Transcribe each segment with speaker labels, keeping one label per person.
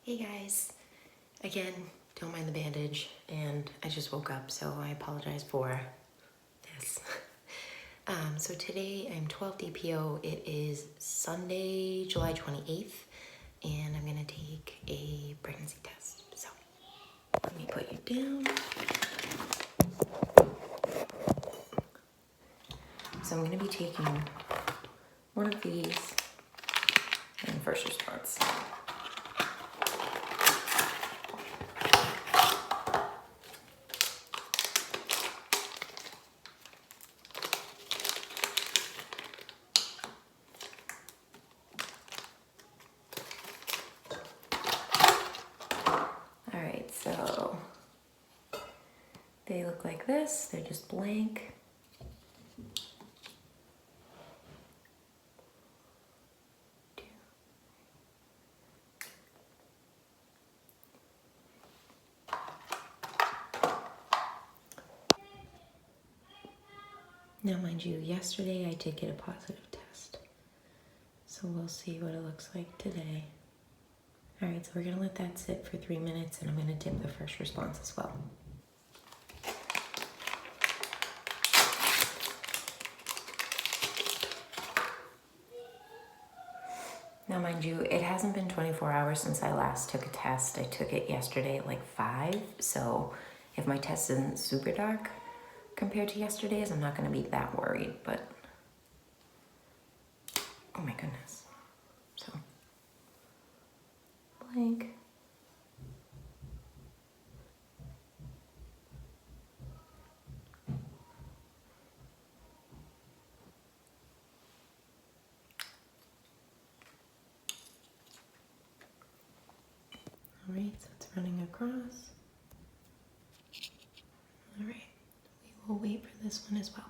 Speaker 1: Hey guys, again, don't mind the bandage, and I just woke up, so I apologize for this. So today I'm 12 DPO. It is Sunday, July 28th, and I'm gonna take a pregnancy test. So let me put you down. So I'm gonna be taking one of these and first response. Alright, so they look like this. They're just blank. Now, mind you, yesterday I did get a positive test. So we'll see what it looks like today. All right, so we're gonna let that sit for 3 minutes and I'm gonna dip the first response as well. Now, mind you, it hasn't been 24 hours since I last took a test. I took it yesterday at like 5. So if my test isn't super dark compared to yesterday's, I'm not gonna be that worried, but oh my goodness. So, blank. All right, so it's running across. All right, we will wait for this one as well.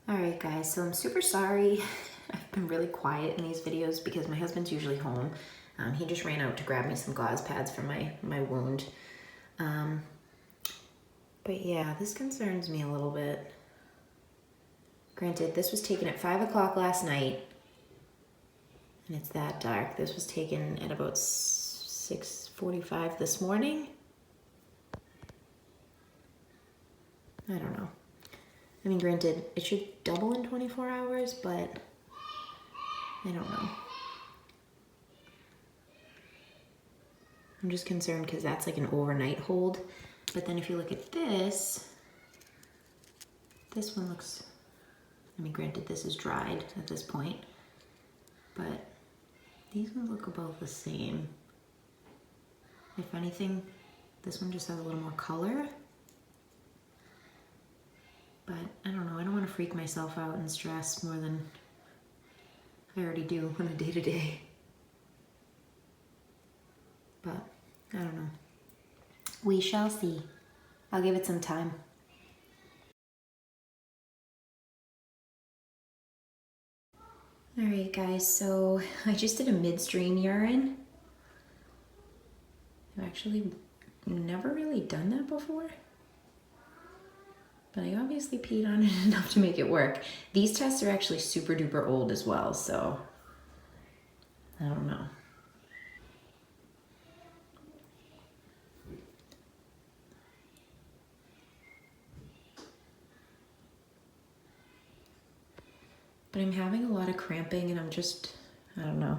Speaker 1: All right, guys, so I'm super sorry. I've been really quiet in these videos because my husband's usually home. He just ran out to grab me some gauze pads for my wound. But yeah, this concerns me a little bit. Granted, this was taken at 5 o'clock last night, and it's that dark. This was taken at about 6:45 this morning. I don't know. I mean, granted, it should double in 24 hours, but I don't know. I'm just concerned because that's like an overnight hold. But then if you look at this one looks, I mean, granted, this is dried at this point, but these ones look about the same. If anything, this one just has a little more color. But I don't know, I don't want to freak myself out and stress more than I already do on a day-to-day. But I don't know. We shall see. I'll give it some time. All right, guys, so I just did a midstream urine. I've actually never really done that before. But I obviously peed on it enough to make it work. These tests are actually super duper old as well, so I don't know. But I'm having a lot of cramping and I'm just, I don't know.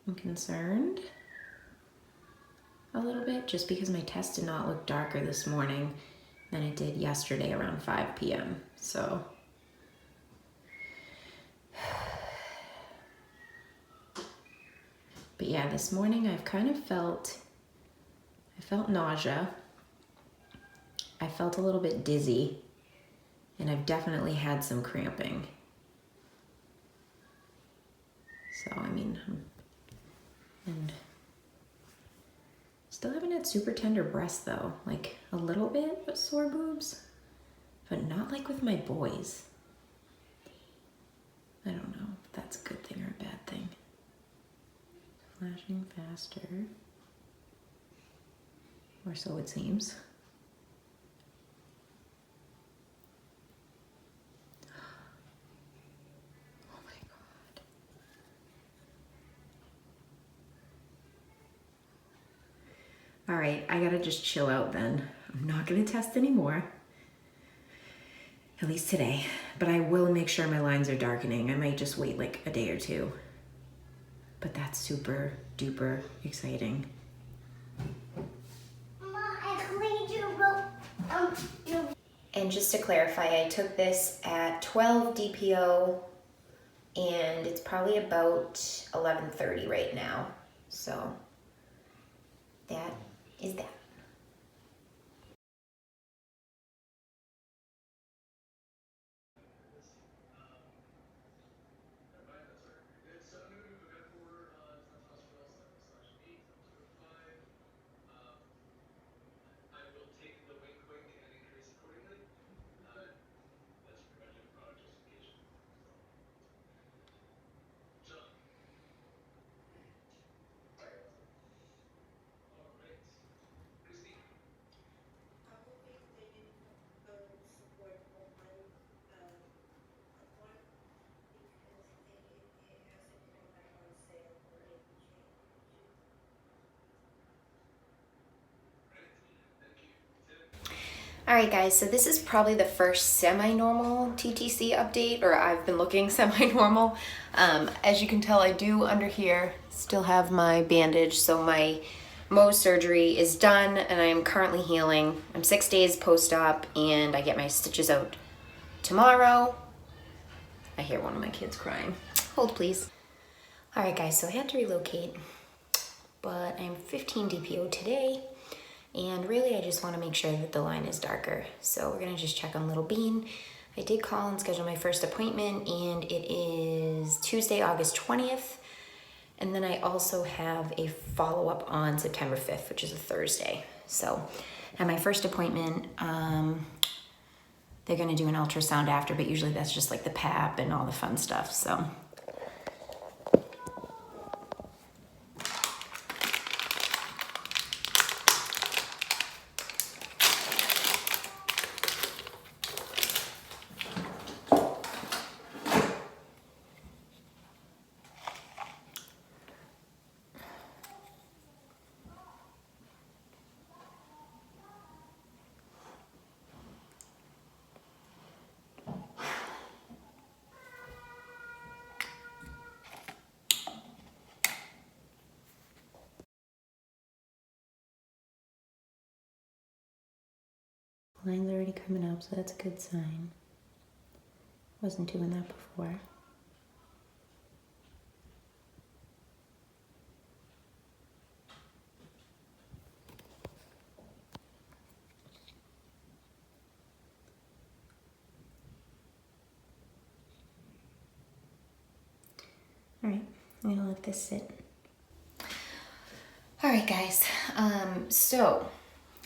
Speaker 1: I'm concerned a little bit just because my test did not look darker this morning than it did yesterday around 5 p.m. So but yeah, this morning I've kind of felt nausea. I felt a little bit dizzy, and I've definitely had some cramping. So, I mean, and still haven't had super tender breasts though. Like a little bit of sore boobs, but not like with my boys. I don't know if that's a good thing or a bad thing. Flashing faster, or so it seems. Oh my God. All right, I gotta just chill out then. I'm not gonna test anymore, at least today, but I will make sure my lines are darkening. I might just wait like a day or two, but that's super duper exciting. And just to clarify, I took this at 12 DPO and it's probably about 11:30 right now. So that is that. Alright guys, so this is probably the first semi-normal TTC update, or I've been looking semi-normal. As you can tell, I do under here still have my bandage, so my Mohs surgery is done and I am currently healing. I'm 6 days post-op and I get my stitches out tomorrow. I hear one of my kids crying. Hold please. Alright guys, so I had to relocate, but I'm 15 DPO today. And really, I just want to make sure that the line is darker. So we're going to just check on Little Bean. I did call and schedule my first appointment, and it is Tuesday, August 20th. And then I also have a follow-up on September 5th, which is a Thursday. So at my first appointment, they're going to do an ultrasound after, but usually that's just like the pap and all the fun stuff. So line's already coming up, so that's a good sign. Wasn't doing that before. All right, I'm gonna let this sit. All right, guys, so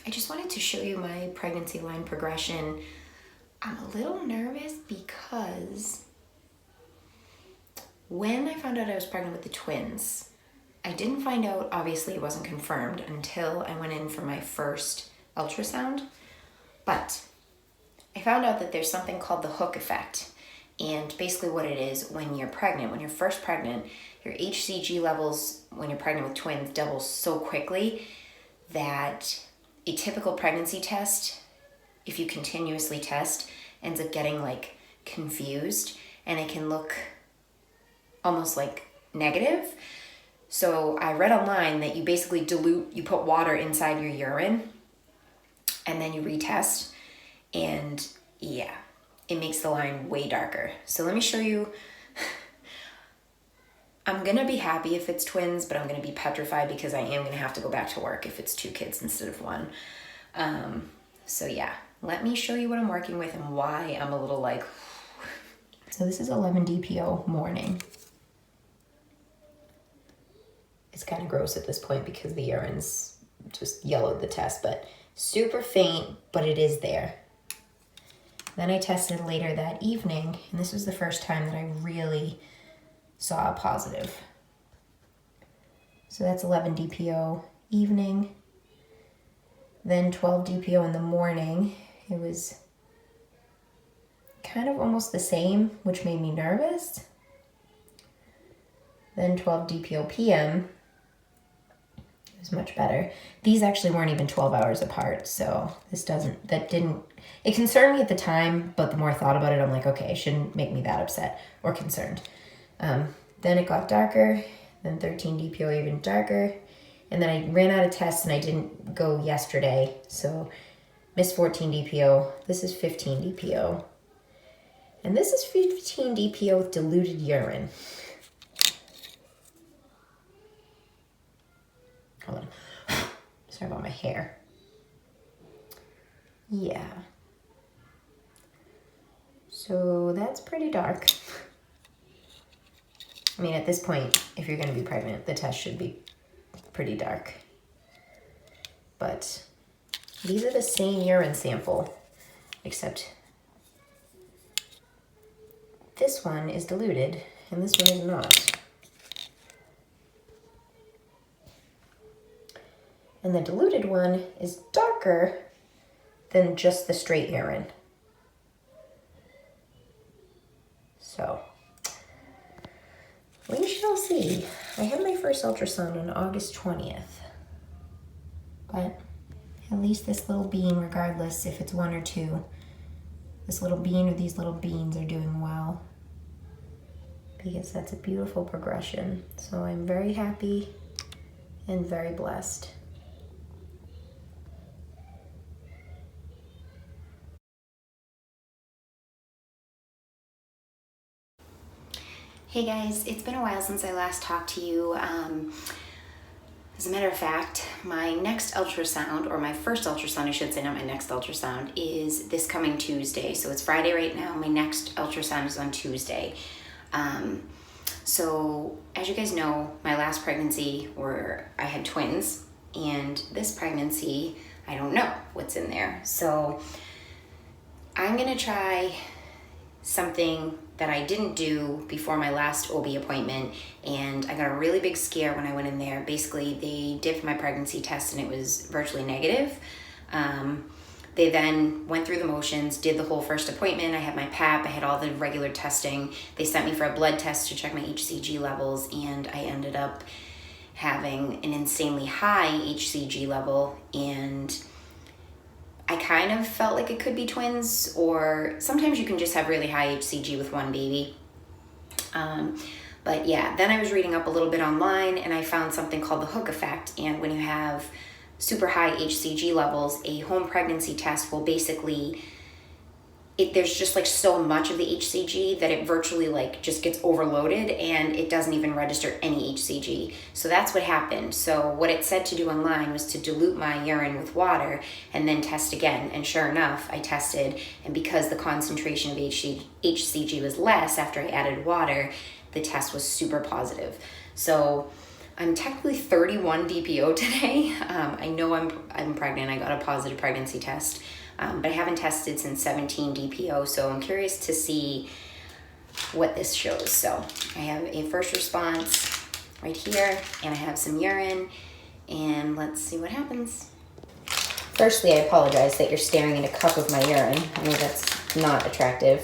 Speaker 1: I just wanted to show you my pregnancy line progression. I'm a little nervous because when I found out I was pregnant with the twins, I didn't find out, obviously it wasn't confirmed until I went in for my first ultrasound, but I found out that there's something called the hook effect. And basically what it is, when you're pregnant, when you're first pregnant, your HCG levels when you're pregnant with twins double so quickly that a typical pregnancy test, if you continuously test, ends up getting like confused and it can look almost like negative. So I read online that you basically dilute, you put water inside your urine and then you retest, and yeah, it makes the line way darker. So let me show you. I'm gonna be happy if it's twins, but I'm gonna be petrified because I am gonna have to go back to work if it's 2 kids instead of 1. So yeah, let me show you what I'm working with and why I'm a little like. So this is 11 DPO morning. It's kind of gross at this point because the urine's just yellowed the test, but super faint, but it is there. Then I tested later that evening, and this was the first time that I really saw a positive. So that's 11 DPO evening. Then 12 DPO in the morning. It was kind of almost the same, which made me nervous. Then 12 DPO PM. It is much better. These actually weren't even 12 hours apart, so it concerned me at the time, but the more I thought about it, I'm like, okay, it shouldn't make me that upset or concerned. Then it got darker, then 13 DPO even darker, and then I ran out of tests and I didn't go yesterday, so missed 14 DPO. This is 15 DPO. And this is 15 DPO with diluted urine. Hold on. Sorry about my hair. Yeah. So that's pretty dark. I mean, at this point, if you're going to be pregnant, the test should be pretty dark. But these are the same urine sample, except this one is diluted and this one is not. And the diluted one is darker than just the straight urine. So, we shall see. I had my first ultrasound on August 20th. But at least this little bean, regardless if it's 1 or 2, this little bean or these little beans are doing well. Because that's a beautiful progression. So I'm very happy and very blessed. Hey guys, it's been a while since I last talked to you. As a matter of fact, my next ultrasound, or my first ultrasound, I should say, not my next ultrasound, is this coming Tuesday. So it's Friday right now. My next ultrasound is on Tuesday. So as you guys know, my last pregnancy, I had twins, and this pregnancy, I don't know what's in there. So I'm gonna try something that I didn't do before my last OB appointment, and I got a really big scare when I went in there. Basically, they did my pregnancy test and it was virtually negative. They then went through the motions, did the whole first appointment. I had my PAP, I had all the regular testing. They sent me for a blood test to check my HCG levels, and I ended up having an insanely high HCG level, and I kind of felt like it could be twins, or sometimes you can just have really high HCG with one baby. But yeah, then I was reading up a little bit online and I found something called the hook effect. And when you have super high HCG levels, a home pregnancy test will basically, there's just like so much of the HCG that it virtually like just gets overloaded and it doesn't even register any HCG. So that's what happened. So what it said to do online was to dilute my urine with water and then test again. And sure enough, I tested, and because the concentration of HCG was less after I added water, the test was super positive. So I'm technically 31 DPO today. I know I'm pregnant. I got a positive pregnancy test. But I haven't tested since 17 DPO, so I'm curious to see what this shows. So I have a first response right here, and I have some urine, and let's see what happens. Firstly, I apologize that you're staring at a cup of my urine. I know that's not attractive.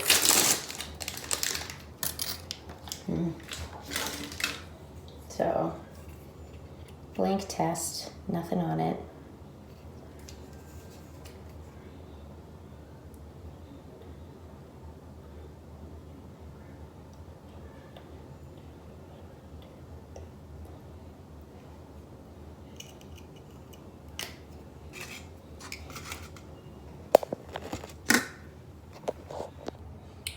Speaker 1: So, blank test, nothing on it.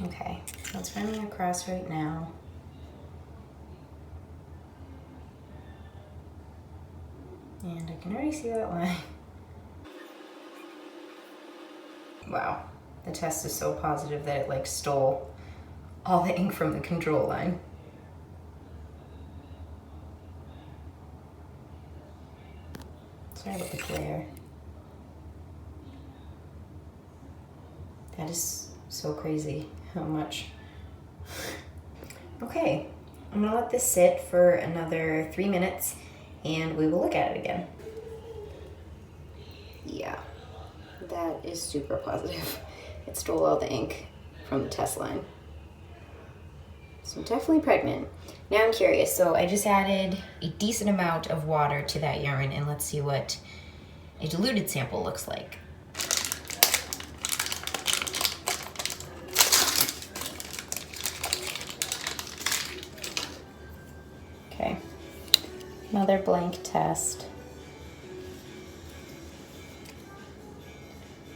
Speaker 1: Okay, it's running across right now. And I can already see that line. Wow, the test is so positive that it like stole all the ink from the control line. Sorry about the glare. That is so crazy how much. Okay, I'm gonna let this sit for another 3 minutes and we will look at it again. Yeah, that is super positive. It stole all the ink from the test line. So definitely pregnant. Now I'm curious. So I just added a decent amount of water to that urine, and let's see what a diluted sample looks like. Okay, another blank test.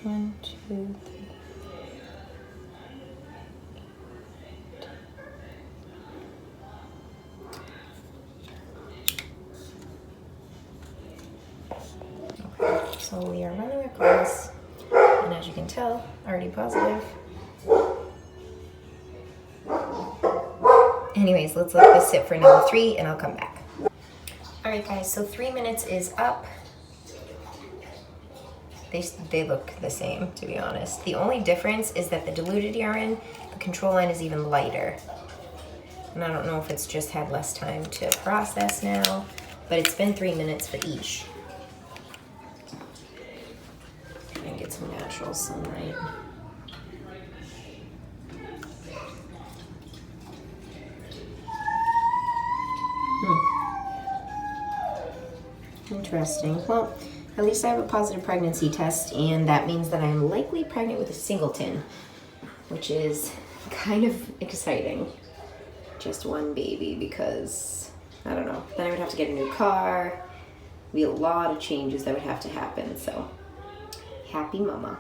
Speaker 1: 1, 2, 3. Okay, so we are running across, and as you can tell, already positive. Anyways, let's let this sit for another 3 and I'll come back. All right guys, so 3 minutes is up. They look the same, to be honest. The only difference is that the diluted urine, the control line is even lighter. And I don't know if it's just had less time to process now, but it's been 3 minutes for each. Try and get some natural sunlight. Interesting. Well, at least I have a positive pregnancy test, and that means that I'm likely pregnant with a singleton, which is kind of exciting. Just one baby, because, I don't know, then I would have to get a new car. Be a lot of changes that would have to happen, so happy mama.